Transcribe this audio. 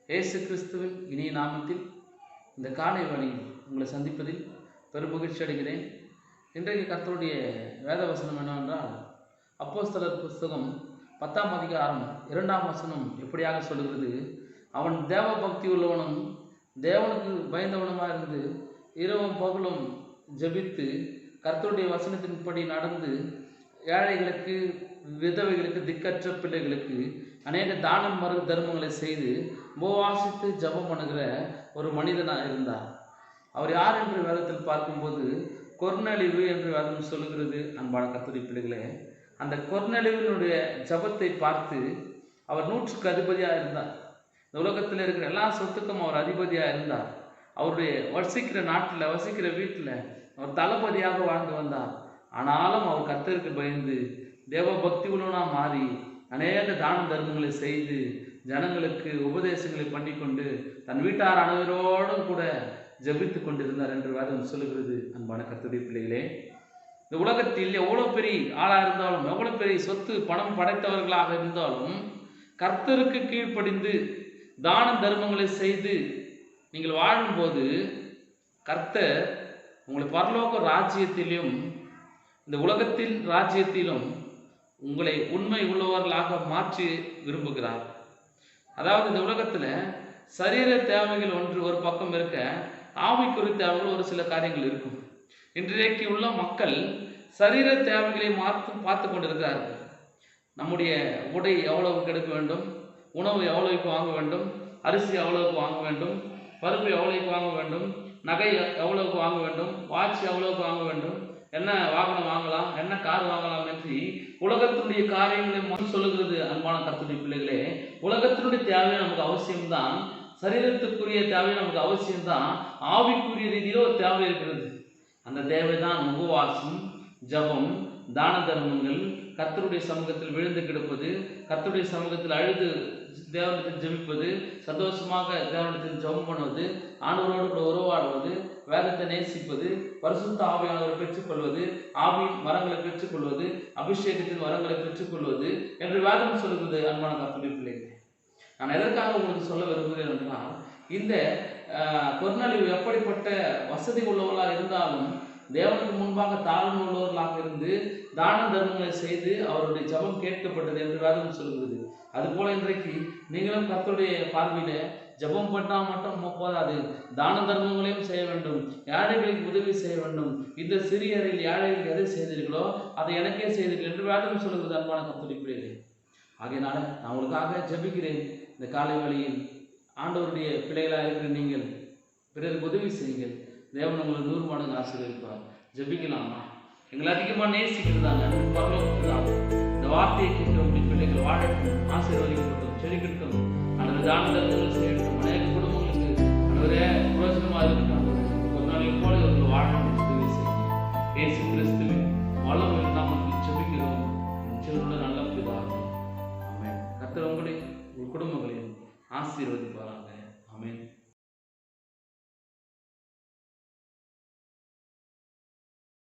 இயேசு கிறிஸ்துவின் இனிய நாமத்தில் இந்த காலை வேளையில் உங்களை சந்திப்பதில் பெரும் மகிழ்ச்சி அடைகிறேன். இன்றைக்கு கர்த்தருடைய வேத வசனம் என்னவென்றால், அப்போஸ்தலர் புஸ்தகம் 10ஆம் அதிகாரம் 2ஆம் வசனம் எப்படியாக சொல்கிறது, அவன் தேவ பக்தி உள்ளவனும் தேவனுக்கு பயந்தவனுமாக இருந்து இரவும் பகலும் ஜெபித்து கர்த்தருடைய வசனத்தின்படி நடந்து ஏழைகளுக்கு, விதவைகளுக்கு, திக்கற்ற பிள்ளைகளுக்கு அநேக தானம் மறு தர்மங்களை செய்து உபவாசித்து ஜபம் பண்ணுகிற ஒரு மனிதனாக இருந்தார். அவர் யார் என்று வேதத்தில் பார்க்கும்போது கொர்நேலியு என்று வேதம் சொல்லுகிறது. அன்பான கர்த்தருடைய பிள்ளைகளே, அந்த கொர்நேலியுவினுடைய ஜபத்தை பார்த்து அவர் 100க்கு அதிபதியாக இருந்தார். இந்த உலகத்தில் இருக்கிற எல்லா சொத்துக்கும் அவர் அதிபதியாக இருந்தார். அவருடைய வசிக்கிற நாட்டில், வசிக்கிற வீட்டில் அவர் தளபதியாக வாழ்ந்து வந்தார். ஆனாலும் அவர் கர்த்தருக்கு பயந்து தேவ பக்தி உள்ளவனாக மாறி அநேக தான தர்மங்களை செய்து ஜனங்களுக்கு உபதேசங்களை பண்ணிக்கொண்டு தன் வீட்டார் அனைவரோடும் கூட ஜபித்து கொண்டிருந்தார் என்று வேதம் சொல்லுகிறது. அன்பான கர்த்தருடைய பிள்ளைகளே, இந்த உலகத்தில் எவ்வளோ பெரிய ஆளாக இருந்தாலும், எவ்வளோ பெரிய சொத்து பணம் படைத்தவர்களாக இருந்தாலும், கர்த்தருக்கு கீழ்ப்படிந்து தான தர்மங்களை செய்து நீங்கள் வாழும்போது கர்த்தர் உங்களை பரலோக ராஜ்யத்திலும் இந்த உலகத்தின் ராஜ்யத்திலும் உங்களை உண்மை உள்ளவர்களாக மாற்றி விரும்புகிறார். அதாவது இந்த உலகத்தில் சரீர தேவைகள் ஒரு பக்கம் இருக்க, ஆவிக்குரிய தேவைகள் ஒரு சில காரியங்கள் இருக்கும். இன்றைக்கு உள்ள மக்கள் சரீர தேவைகளை பார்த்து கொண்டிருக்கிறார்கள். நம்முடைய உடை எவ்வளவுக்கு எடுக்க வேண்டும், உணவு எவ்வளவுக்கு வாங்க வேண்டும், அரிசி எவ்வளவுக்கு வாங்க வேண்டும், பருப்பு எவ்வளவுக்கு வாங்க வேண்டும், நகை எவ்வளவுக்கு வாங்க வேண்டும், வாட்ச் எவ்வளவுக்கு வாங்க வேண்டும், என்ன வாகனம் வாங்கலாம், என்ன கார் வாங்கலாம் என்று உலகத்தினுடைய காரியங்களை சொல்லுகிறது. அன்பான கர்த்தருடைய பிள்ளைகளே, உலகத்தினுடைய தேவை நமக்கு அவசியம்தான், சரீரத்துக்குரிய தேவை நமக்கு அவசியம்தான், ஆவிக்குரிய ரீதியில் ஒரு தேவை இருக்கிறது. அந்த தேவை தான் உபவாசம், ஜபம், தான தர்மங்கள், கர்த்தருடைய சமூகத்தில் விழுந்து கிடப்பது, கர்த்தருடைய சமூகத்தில் அழுது தேவனத்தில் ஜெபிப்பது, சந்தோஷமாக தேவனத்தில் ஜெபம் பண்ணுவது, ஆண்டவரோடு கூட உறவாடுவது, வேதத்தை நேசிப்பது, பரிசுத்த ஆவியானவரை பெற்றுக்கொள்வது, ஆவியின் வரங்களை பெற்றுக்கொள்வது, அபிஷேகத்தின் வரங்களை பெற்றுக்கொள்வது என்று வேதம் சொல்லுவது. அன்பான கர்த்தருடைய பிள்ளைகளே, நான் எதற்காக உங்களுக்கு சொல்ல விரும்புகிறேன் என்றால், இந்த கொர்நேலியு எப்படிப்பட்ட வசதி உள்ளவர்களாக இருந்தாலும் தேவனுக்கு முன்பாக தாழ்வு உள்ளவர்களாக இருந்து தான தர்மங்களை செய்து அவருடைய ஜபம் கேட்கப்பட்டது என்று வேதம் சொல்கிறது. அதுபோல இன்றைக்கு நீங்களும் கர்த்தருடைய பார்வையில ஜபம் பண்ணால் மட்டும் போதாது, தான தர்மங்களையும் செய்ய வேண்டும், ஏழைகளுக்கு உதவி செய்ய வேண்டும். இந்த சிறியரில் ஏழைகள் எதை செய்தீர்களோ அதை எனக்கே செய்தீர்கள் என்று வேதம் சொல்கிறது. அன்பான கர்த்தருடைய பிள்ளைகளே, ஆகையினால நான் உங்களுக்காக ஜபிக்கிறேன். இந்த காலை வேளையில் ஆண்டவருடைய பிள்ளைகளாக இருக்கிற நீங்கள் பிறருக்கு உதவி செய்யுங்கள். தேவன் உங்களை 100 மடங்கு ஆசீர்வதிப்பார். ஜபிக்கலாமா? எங்களை அதிகமாக நேசிக்கிறதாங்க பரலோகத்துதான். இந்த வார்த்தையை கேட்கிறோம், பிள்ளைகள் வாழட்டும், ஆசீர்வதிக்கட்டும், செழிக்கட்டும், அல்லது தான தர்மங்கள் செய்யட்டும், அநேக குடும்பங்களுக்கு அனைவரே புரோஜனமாக இருக்கட்டும். ஒரு நாளைக்கு போல இவர்கள் வாழணும் உதவி செய்யும். இயேசு கிறிஸ்துவின் வளம் நாமத்தில் ஜபிக்கிறோம். நிச்சயமுள்ள நல்ல பிதாவே, ஆமென். கர்த்தர் உங்களை, உங்கள் குடும்பங்களையும் ஆசீர்வதிப்பார்.